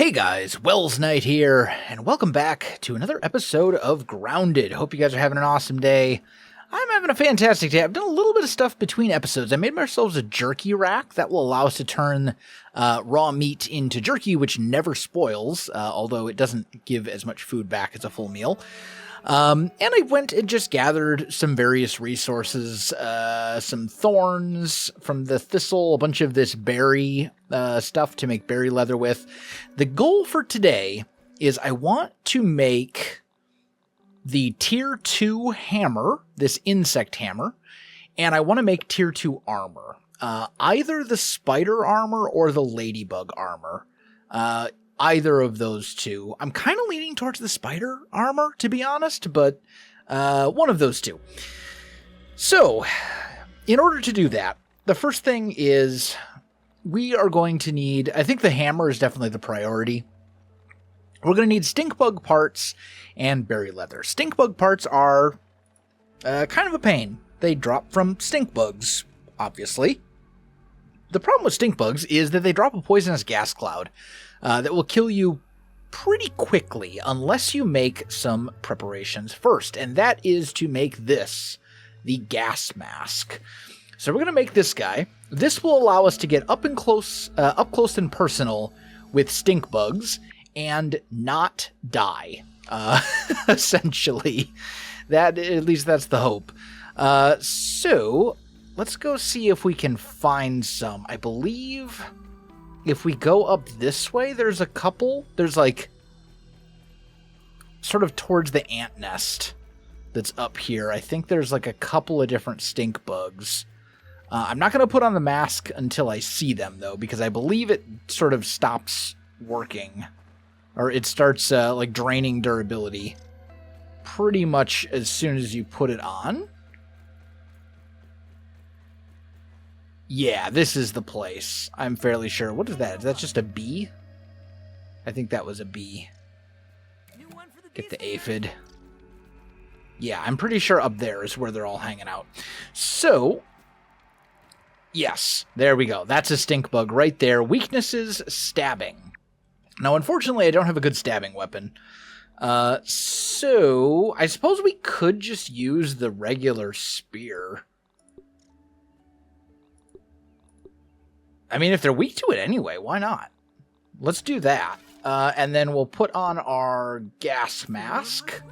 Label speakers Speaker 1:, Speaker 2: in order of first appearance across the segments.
Speaker 1: Hey guys, Welsknight here, and welcome back to another episode of Grounded. Hope you guys are having an awesome day. I'm having a fantastic day. I've done a little bit of stuff between episodes. I made myself a jerky rack that will allow us to turn raw meat into jerky, which never spoils, although it doesn't give as much food back as a full meal. And I went and just gathered some various resources, some thorns from the thistle, a bunch of this berry stuff to make berry leather with. The goal for today is I want to make the tier 2 hammer, this insect hammer, and I want to make tier 2 armor. Either the spider armor or the ladybug armor. Either of those two. I'm kind of leaning towards the spider armor, to be honest, but one of those two. So, in order to do that, the first thing is we are going to need, I think the hammer is definitely the priority. We're going to need stink bug parts and berry leather. Stink bug parts are kind of a pain. They drop from stink bugs, obviously. The problem with stink bugs is that they drop a poisonous gas cloud that will kill you pretty quickly unless you make some preparations first, and that is to make this, the gas mask. So we're going to make this guy. This will allow us to get up close and personal with stink bugs and not die, essentially. At least that's the hope. So let's go see if we can find some. I believe if we go up this way, there's a couple. There's like sort of towards the ant nest that's up here. I think there's like a couple of different stink bugs. I'm not going to put on the mask until I see them, though, because I believe it sort of stops working. Or it starts like draining durability pretty much as soon as you put it on. Yeah, this is the place. I'm fairly sure. What is that? Is that just a bee? I think that was a bee. Get the aphid. Yeah, I'm pretty sure up there is where they're all hanging out. So, yes, there we go. That's a stink bug right there. Weaknesses, stabbing. Now, unfortunately, I don't have a good stabbing weapon. So, I suppose we could just use the regular spear. I mean, if they're weak to it anyway, why not? Let's do that. And then we'll put on our gas mask.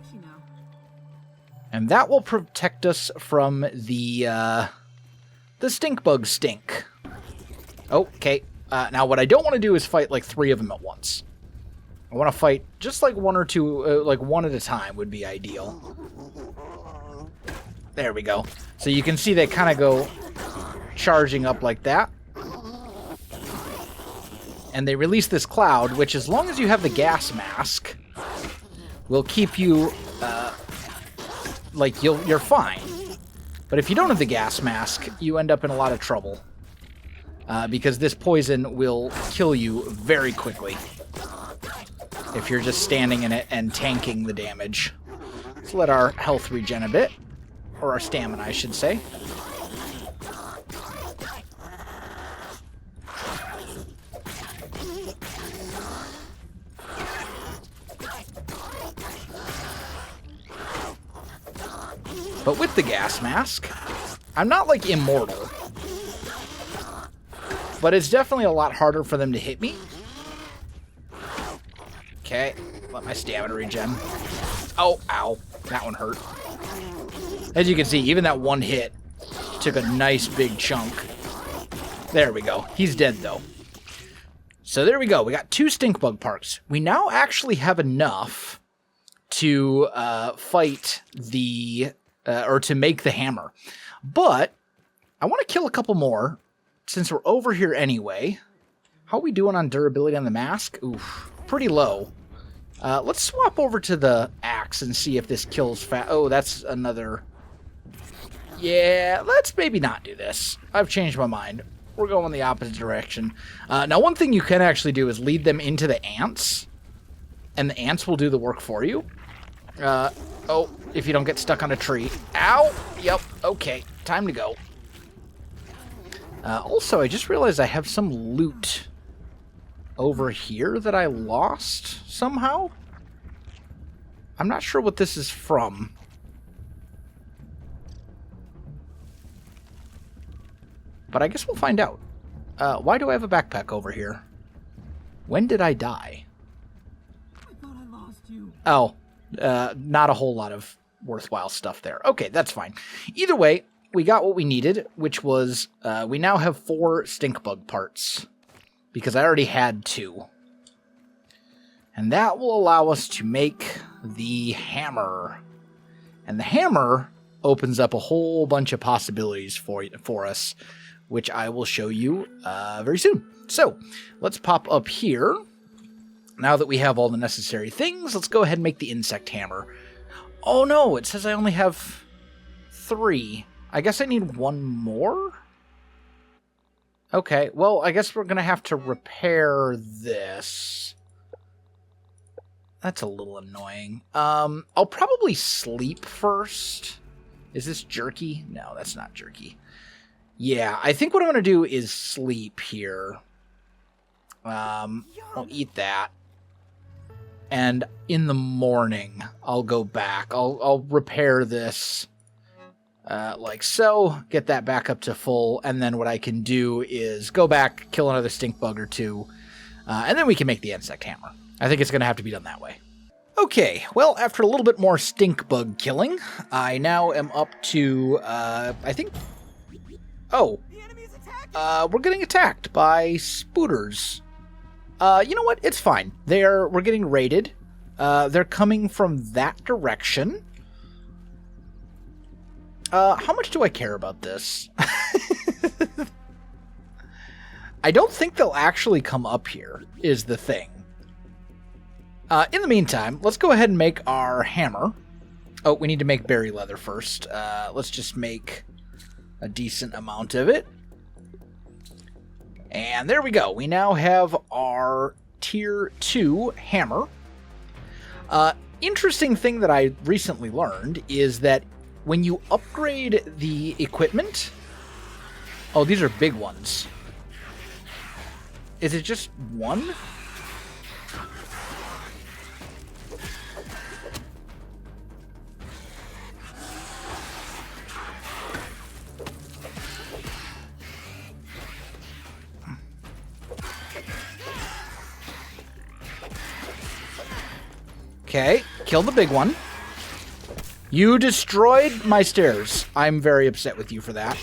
Speaker 1: And that will protect us from the stink bug stink. Okay. Now, what I don't want to do is fight like 3 of them at once. I want to fight just like 1 or 2, like 1 at a time would be ideal. There we go. So you can see they kind of go charging up like that. And they release this cloud, which as long as you have the gas mask, will keep you, like, you're fine. But if you don't have the gas mask, you end up in a lot of trouble. Because this poison will kill you very quickly. If you're just standing in it and tanking the damage. Let's let our health regen a bit. Or our stamina, I should say. But with the gas mask, I'm not, like, immortal. But it's definitely a lot harder for them to hit me. Okay, let my stamina regen. Oh, ow. That one hurt. As you can see, even that one hit took a nice big chunk. There we go. He's dead, though. So there we go. We got 2 stink bug parts. We now actually have enough to fight the... or to make the hammer. But I want to kill a couple more since we're over here anyway. How are we doing on durability on the mask? Oof, pretty low. Let's swap over to the axe and see if this kills fast. Oh, that's another... Yeah, let's maybe not do this. I've changed my mind. We're going the opposite direction. Now, one thing you can actually do is lead them into the ants. And the ants will do the work for you. Oh, if you don't get stuck on a tree. Ow! Yep, okay. Time to go. Also, I just realized I have some loot over here that I lost somehow. I'm not sure what this is from. But I guess we'll find out. Why do I have a backpack over here? When did I die?
Speaker 2: I thought I lost you.
Speaker 1: Oh, not a whole lot of worthwhile stuff there. Okay, that's fine. Either way, we got what we needed, which was we now have 4 stink bug parts because I already had 2. And that will allow us to make the hammer. And the hammer opens up a whole bunch of possibilities for us, which I will show you very soon. So, let's pop up here. Now that we have all the necessary things, let's go ahead and make the insect hammer. Oh no, it says I only have 3. I guess I need 1 more? Okay, well, I guess we're going to have to repair this. That's a little annoying. I'll probably sleep first. Is this jerky? No, that's not jerky. Yeah, I think what I'm going to do is sleep here. I'll eat that. And in the morning, I'll go back. I'll repair this like so, get that back up to full, and then what I can do is go back, kill another stink bug or 2, and then we can make the insect hammer. I think it's going to have to be done that way. Okay, well, after a little bit more stink bug killing, I now am up to, I think... Oh, we're getting attacked by spooters. You know what? It's fine. We're getting raided. They're coming from that direction. How much do I care about this? I don't think they'll actually come up here, is the thing. In the meantime, let's go ahead and make our hammer. Oh, we need to make berry leather first. Let's just make a decent amount of it. And there we go. We now have our tier 2 hammer. Interesting thing that I recently learned is that when you upgrade the equipment... Oh, these are big ones. Is it just 1? Okay, kill the big one. You destroyed my stairs. I'm very upset with you for that.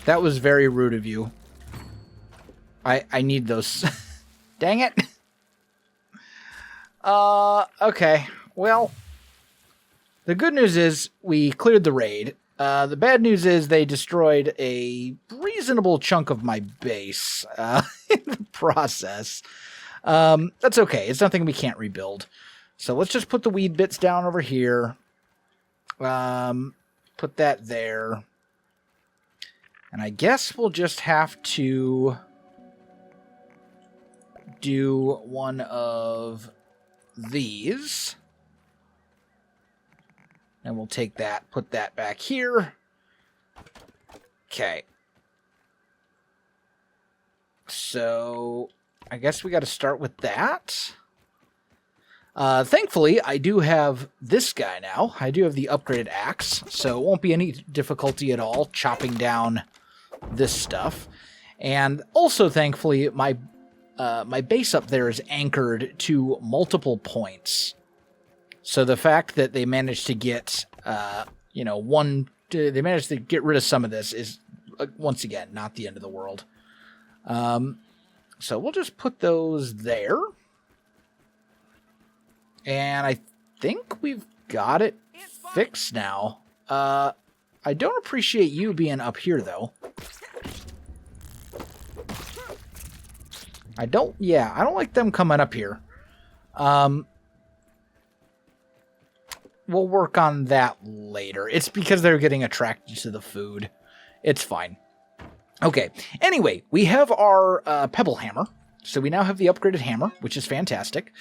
Speaker 1: That was very rude of you. I need those. Dang it. Okay. Well, the good news is we cleared the raid. The bad news is they destroyed a reasonable chunk of my base in the process. That's okay. It's nothing we can't rebuild. So let's just put the weed bits down over here. Put that there. And I guess we'll just have to do one of these. And we'll take that, put that back here. Okay. So, I guess we got to start with that. Thankfully, I do have this guy now. I do have the upgraded axe, so it won't be any difficulty at all chopping down this stuff. And also, thankfully, my base up there is anchored to multiple points. So the fact that they managed to get, they managed to get rid of some of this is, once again, not the end of the world. So we'll just put those there. And I think we've got it fixed now. I don't appreciate you being up here, though. I don't like them coming up here. We'll work on that later. It's because they're getting attracted to the food. It's fine. Okay. Anyway, we have our pebble hammer. So we now have the upgraded hammer, which is fantastic.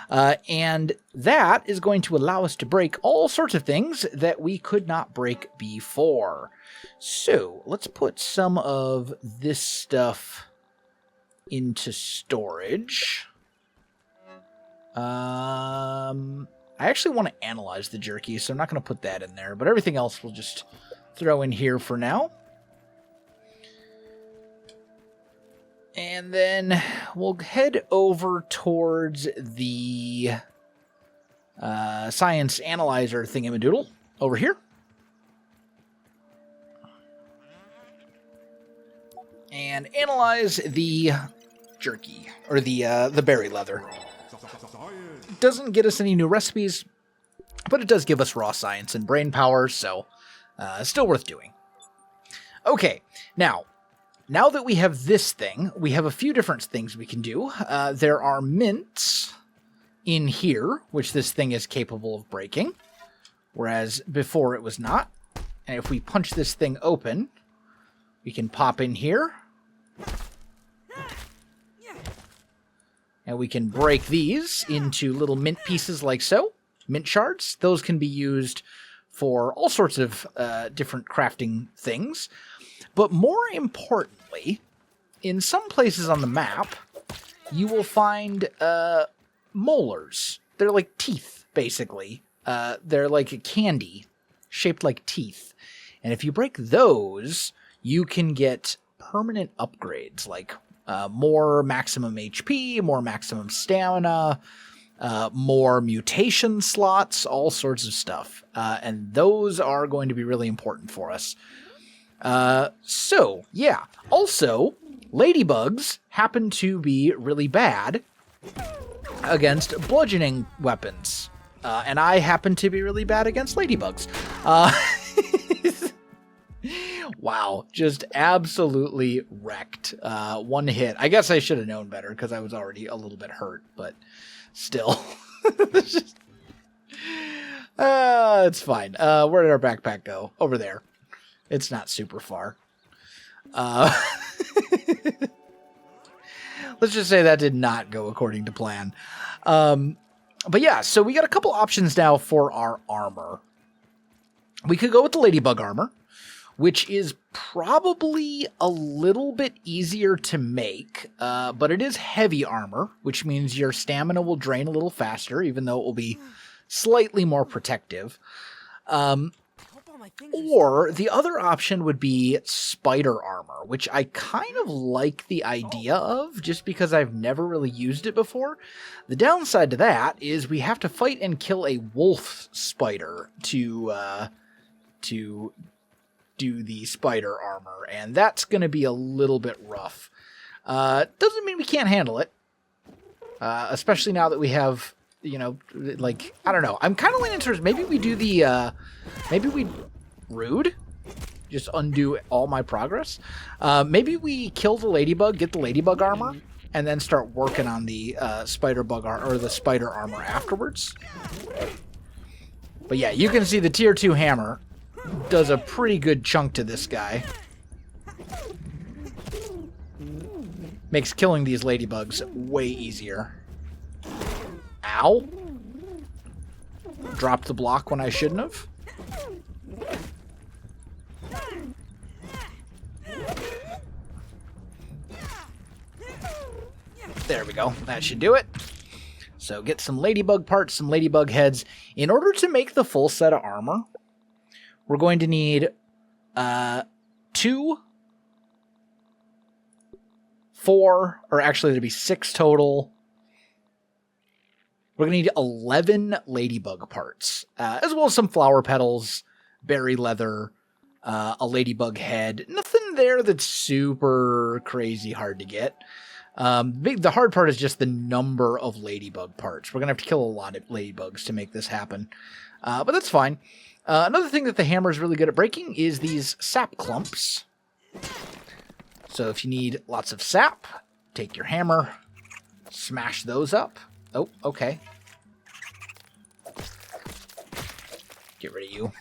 Speaker 1: And that is going to allow us to break all sorts of things that we could not break before. So let's put some of this stuff into storage. I actually want to analyze the jerky, so I'm not going to put that in there. But everything else we'll just throw in here for now. And then we'll head over towards the science analyzer thingamadoodle over here. And analyze the jerky, or the berry leather. Doesn't get us any new recipes, but it does give us raw science and brain power, so still worth doing. Okay, now that we have this thing, we have a few different things we can do. There are mints in here, which this thing is capable of breaking, whereas before it was not. And if we punch this thing open, we can pop in here. And we can break these into little mint pieces like so. Mint shards. Those can be used for all sorts of different crafting things. But more importantly, in some places on the map, you will find molars. They're like teeth, basically. They're like a candy shaped like teeth. And if you break those, you can get permanent upgrades, like more maximum HP, more maximum stamina, more mutation slots, all sorts of stuff. And those are going to be really important for us. So, yeah. Also, ladybugs happen to be really bad against bludgeoning weapons. And I happen to be really bad against ladybugs. Wow, just absolutely wrecked. One hit. I guess I should have known better because I was already a little bit hurt, but still. It's fine. Where did our backpack go? Over there. It's not super far. Let's just say that did not go according to plan. But yeah, so we got a couple options now for our armor. We could go with the ladybug armor, which is probably a little bit easier to make, but it is heavy armor, which means your stamina will drain a little faster, even though it will be slightly more protective. Or the other option would be spider armor, which I kind of like the idea of, just because I've never really used it before. The downside to that is we have to fight and kill a wolf spider to do the spider armor, and that's going to be a little bit rough. Doesn't mean we can't handle it, especially now that we have, you know, like, I don't know. I'm kind of leaning towards maybe we do the, maybe we rude, just undo all my progress. Maybe we kill the ladybug, get the ladybug armor, and then start working on the spider armor afterwards. But yeah, you can see the tier 2 hammer does a pretty good chunk to this guy. Makes killing these ladybugs way easier. Ow. Dropped the block when I shouldn't have. There we go. That should do it. So get some ladybug parts, some ladybug heads. In order to make the full set of armor, we're going to need 2, 4, or actually there'll be 6 total. We're going to need 11 ladybug parts, as well as some flower petals, berry leather, a ladybug head. Nothing there that's super crazy hard to get. The hard part is just the number of ladybug parts. We're going to have to kill a lot of ladybugs to make this happen. But that's fine. Another thing that the hammer is really good at breaking is these sap clumps. So if you need lots of sap, take your hammer, smash those up. Oh, okay. Get rid of you.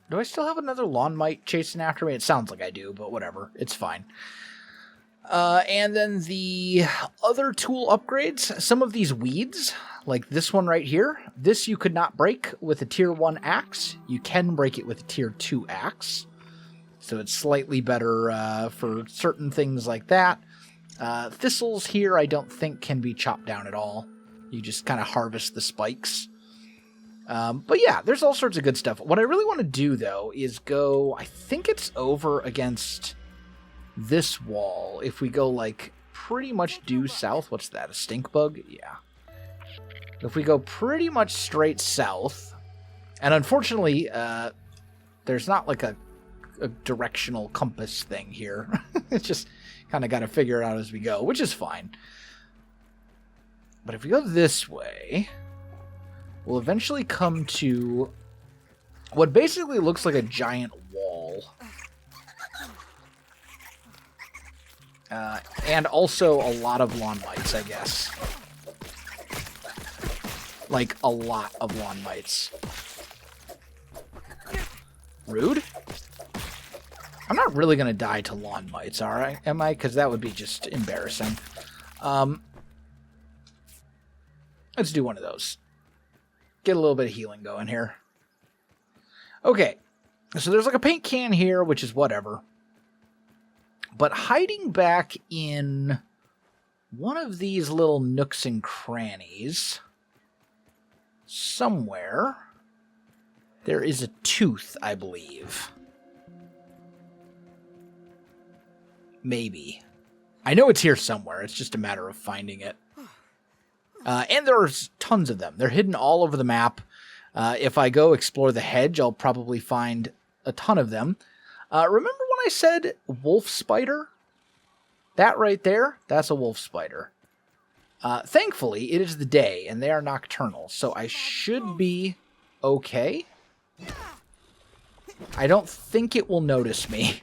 Speaker 1: Do I still have another lawn mite chasing after me? It sounds like I do, but whatever. It's fine. And then the other tool upgrades, some of these weeds, like this one right here, this you could not break with a tier 1 axe. You can break it with a tier 2 axe. So it's slightly better for certain things like that. Thistles here I don't think can be chopped down at all. You just kind of harvest the spikes. But yeah, there's all sorts of good stuff. What I really want to do, though, is go... I think it's over against this wall. If we go, like, pretty much due south... What's that, a stink bug? Yeah. If we go pretty much straight south... And unfortunately, there's not, like, a directional compass thing here. It's just kind of got to figure it out as we go, which is fine. But if we go this way... we'll eventually come to what basically looks like a giant wall. And also a lot of lawn mites, I guess. Like, a lot of lawn mites. Rude? I'm not really going to die to lawn mites, am I? Because that would be just embarrassing. Let's do one of those. Get a little bit of healing going here. Okay, so there's like a paint can here, which is whatever. But hiding back in one of these little nooks and crannies, somewhere, there is a tooth, I believe. Maybe. I know it's here somewhere. It's just a matter of finding it. And there's tons of them. They're hidden all over the map. If I go explore the hedge, I'll probably find a ton of them. Remember when I said wolf spider? That right there, that's a wolf spider. Thankfully, it is the day, and they are nocturnal, so I should be okay. I don't think it will notice me.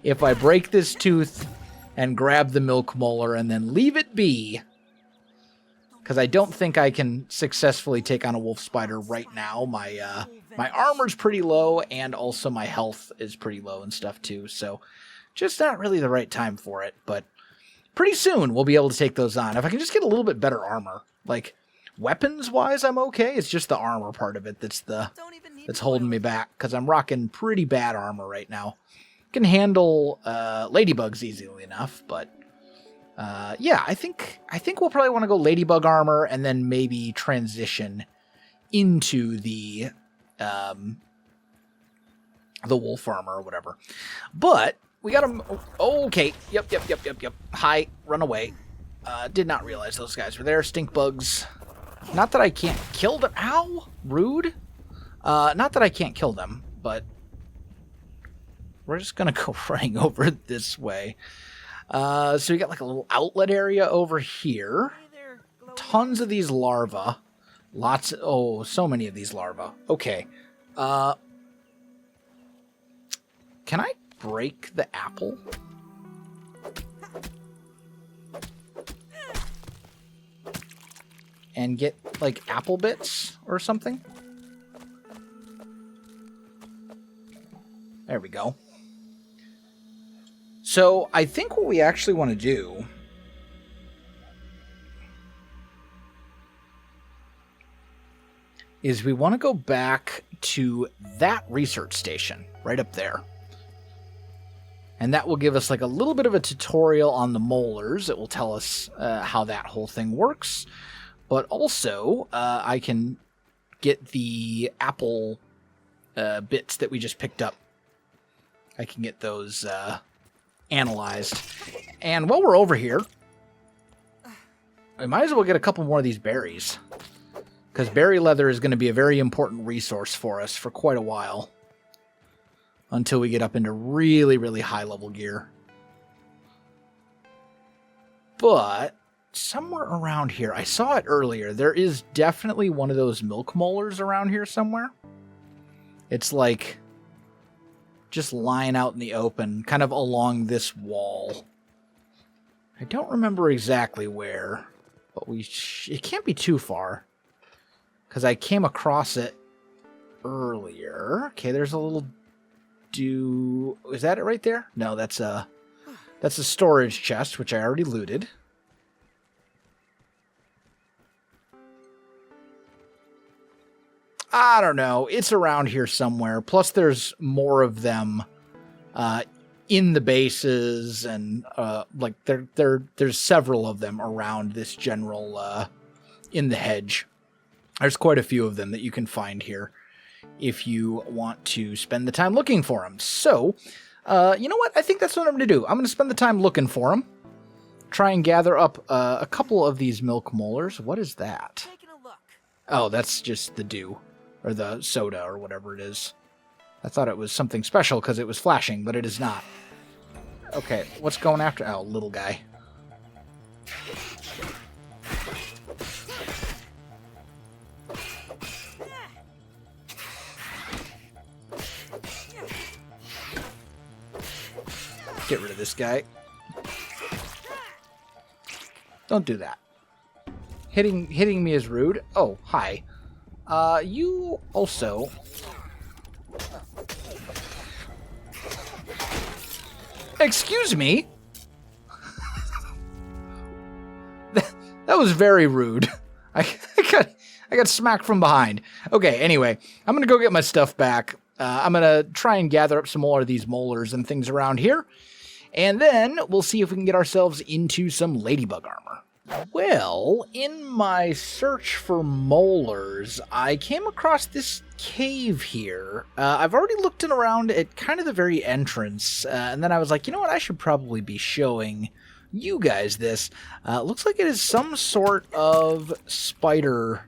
Speaker 1: If I break this tooth and grab the milk molar and then leave it be... because I don't think I can successfully take on a wolf spider right now. My armor's pretty low, and also my health is pretty low and stuff too. So just not really the right time for it. But pretty soon we'll be able to take those on. If I can just get a little bit better armor. Like, weapons-wise, I'm okay. It's just the armor part of it that's holding me back. Because I'm rocking pretty bad armor right now. Can handle ladybugs easily enough, but... yeah, I think we'll probably want to go ladybug armor and then maybe transition into the wolf armor or whatever. But we got them. Oh, okay. Yep. Hi, run away. Did not realize those guys were there. Stink bugs. Not that I can't kill them. Ow, rude. Not that I can't kill them, but we're just gonna go running over this way. So we got like a little outlet area over here. Tons of these larvae. Lots of, oh, so many of these larvae. Okay. Can I break the apple? And get like apple bits or something? There we go. So I think what we actually want to do is we want to go back to that research station right up there. And that will give us like a little bit of a tutorial on the molars. It will tell us how that whole thing works. But also, I can get the apple bits that we just picked up. I can get those analyzed. And while we're over here, I might as well get a couple more of these berries. Because berry leather is going to be a very important resource for us for quite a while. Until we get up into really, really high level gear. But somewhere around here, I saw it earlier, there is definitely one of those milk molars around here somewhere. It's like just lying out in the open, kind of along this wall. I don't remember exactly where, but it can't be too far. Because I came across it earlier. Okay, there's a little is that it right there? No, that's That's a storage chest, which I already looted. I don't know. It's around here somewhere. Plus, there's more of them in the bases, and like there's several of them around this general in the hedge. There's quite a few of them that you can find here if you want to spend the time looking for them. So, you know what? I think that's what I'm going to do. I'm going to spend the time looking for them. Try and gather up a couple of these milk molars. What is that?
Speaker 2: Taking a look.
Speaker 1: Oh, that's just the dew. Or the soda, or whatever it is. I thought it was something special because it was flashing, but it is not. Okay, what's going after? Oh, little guy. Get rid of this guy. Don't do that. Hitting me is rude. Oh, hi. You also... Excuse me? That was very rude. I got smacked from behind. Okay, anyway, I'm gonna go get my stuff back. I'm gonna try and gather up some more of these molars and things around here. And then we'll see if we can get ourselves into some ladybug armor. Well, in my search for molars, I came across this cave here. I've already looked around at kind of the very entrance, and then I was like, you know what, I should probably be showing you guys this. Looks like it is some sort of spider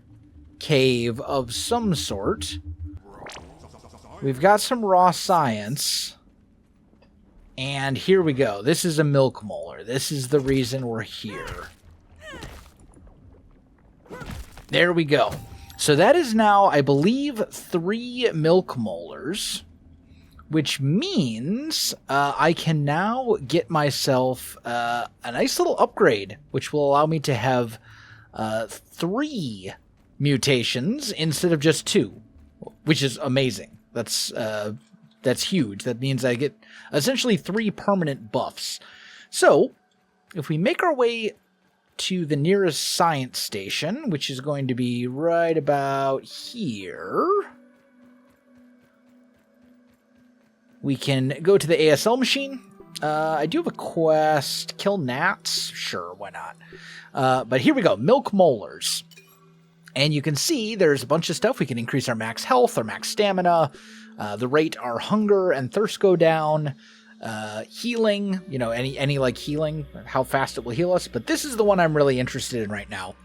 Speaker 1: cave of some sort. We've got some raw science. And here we go. This is a milk molar. This is the reason we're here. There we go. So that is now, I believe, 3 milk molars, which means I can now get myself a nice little upgrade, which will allow me to have 3 mutations instead of just 2, which is amazing. That's huge. That means I get essentially 3 permanent buffs. So, if we make our way to the nearest science station, which is going to be right about here, we can go to the ASL machine. I do have a quest. Kill gnats? Sure, why not? But here we go. Milk molars. And you can see there's a bunch of stuff. We can increase our max health, our max stamina, the rate our hunger and thirst go down, healing, you know, any like healing, how fast it will heal us. But this is the one I'm really interested in right now.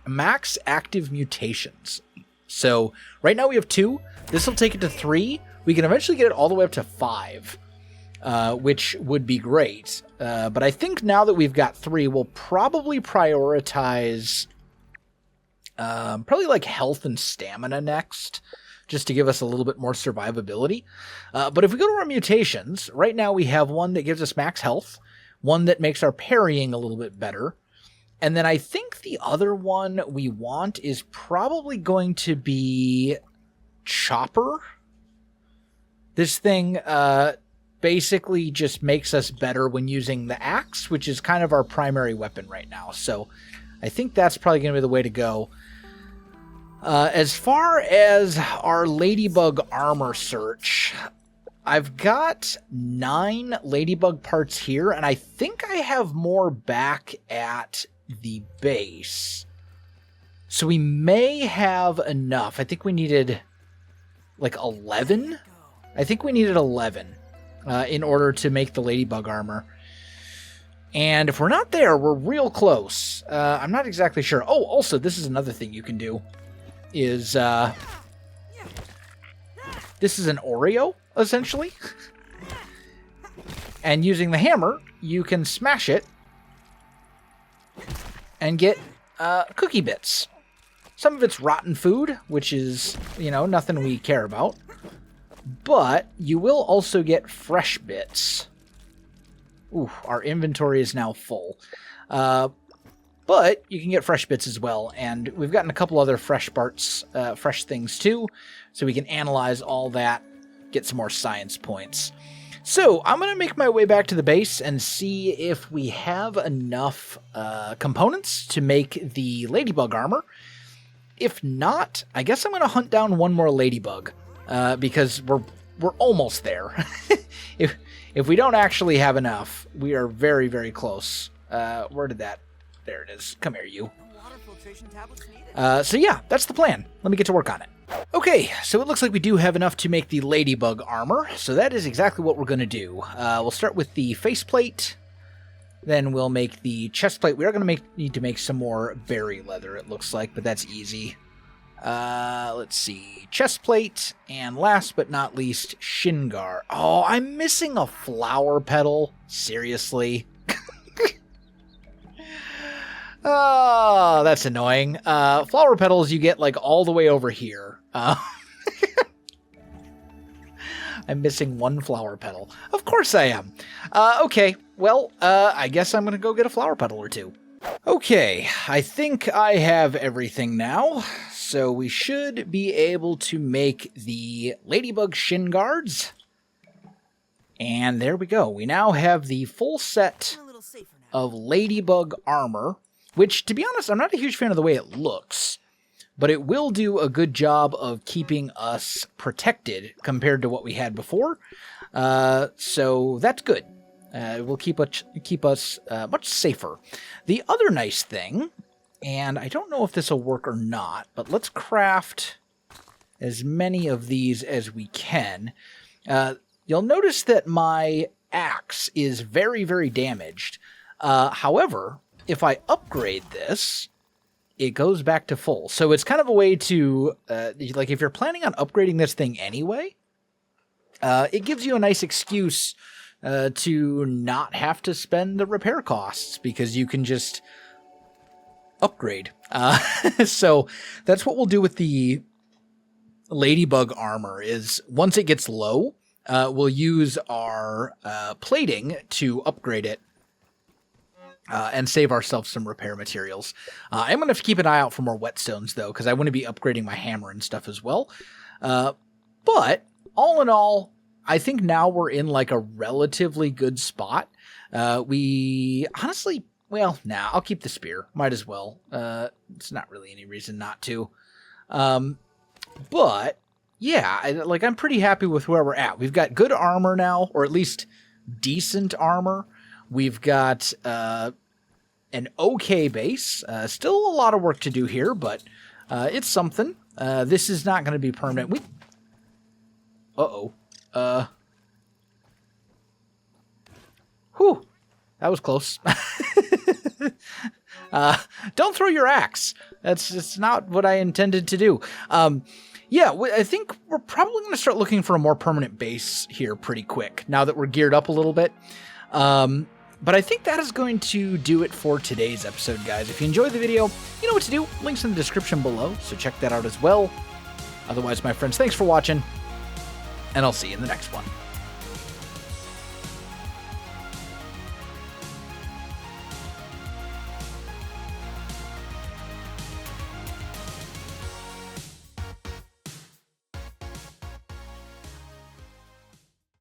Speaker 1: Max active mutations. So right now we have 2. This will take it to 3. We can eventually get it all the way up to 5, which would be great. But I think now that we've got 3, we'll probably prioritize probably like health and stamina next, just to give us a little bit more survivability. But if we go to our mutations, right now we have one that gives us max health, one that makes our parrying a little bit better, and then I think the other one we want is probably going to be Chopper. This thing basically just makes us better when using the axe, which is kind of our primary weapon right now. So I think that's probably going to be the way to go. As far as our ladybug armor search, I've got 9 ladybug parts here, and I think I have more back at the base. So we may have enough. I think we needed like 11. I think we needed 11 in order to make the ladybug armor. And if we're not there, we're real close. I'm not exactly sure. Oh, also, this is another thing you can do. Is this is an Oreo, essentially. And using the hammer, you can smash it and get cookie bits. Some of it's rotten food, which is, you know, nothing we care about. But you will also get fresh bits. Ooh, our inventory is now full. But you can get fresh bits as well, and we've gotten a couple other fresh parts, fresh things too, so we can analyze all that, get some more science points. So I'm going to make my way back to the base and see if we have enough components to make the ladybug armor. If not, I guess I'm going to hunt down one more ladybug because we're almost there. If we don't actually have enough, we are very, very close. Where did that? There it is. Come here, you. So yeah, that's the plan. Let me get to work on it. Okay, so it looks like we do have enough to make the ladybug armor, so that is exactly what we're going to do. We'll start with the faceplate, then we'll make the chest plate. We are going to need to make some more berry leather, it looks like, but that's easy. Let's see, chest plate, and last but not least, shin guard. Oh, I'm missing a flower petal. Seriously? Oh, that's annoying. Flower petals you get, like, all the way over here. I'm missing one flower petal. Of course I am. Okay, well, I guess I'm gonna go get a flower petal or two. Okay, I think I have everything now, so we should be able to make the ladybug shin guards. And there we go. We now have the full set of ladybug armor, which, to be honest, I'm not a huge fan of the way it looks, but it will do a good job of keeping us protected compared to what we had before. So that's good. It will keep us much safer. The other nice thing, and I don't know if this will work or not, but let's craft as many of these as we can. You'll notice that my axe is very, very damaged. However, if I upgrade this, it goes back to full. So it's kind of a way to, like, if you're planning on upgrading this thing anyway, it gives you a nice excuse to not have to spend the repair costs because you can just upgrade. So that's what we'll do with the ladybug armor is once it gets low, we'll use our plating to upgrade it. And save ourselves some repair materials. I'm going to keep an eye out for more whetstones, though, because I want to be upgrading my hammer and stuff as well. But, all in all, I think now we're in, like, a relatively good spot. We, honestly, well, nah, I'll keep the spear. Might as well. It's not really any reason not to. But, yeah, I'm pretty happy with where we're at. We've got good armor now, or at least decent armor. We've got an okay base. Still a lot of work to do here, but it's something. This is not going to be permanent. Uh-oh. Whew. That was close. Don't throw your axe. That's not what I intended to do. Yeah, I think we're probably going to start looking for a more permanent base here pretty quick, now that we're geared up a little bit. But I think that is going to do it for today's episode, guys. If you enjoyed the video, you know what to do. Links in the description below, so check that out as well. Otherwise, my friends, thanks for watching, and I'll see you in the next one.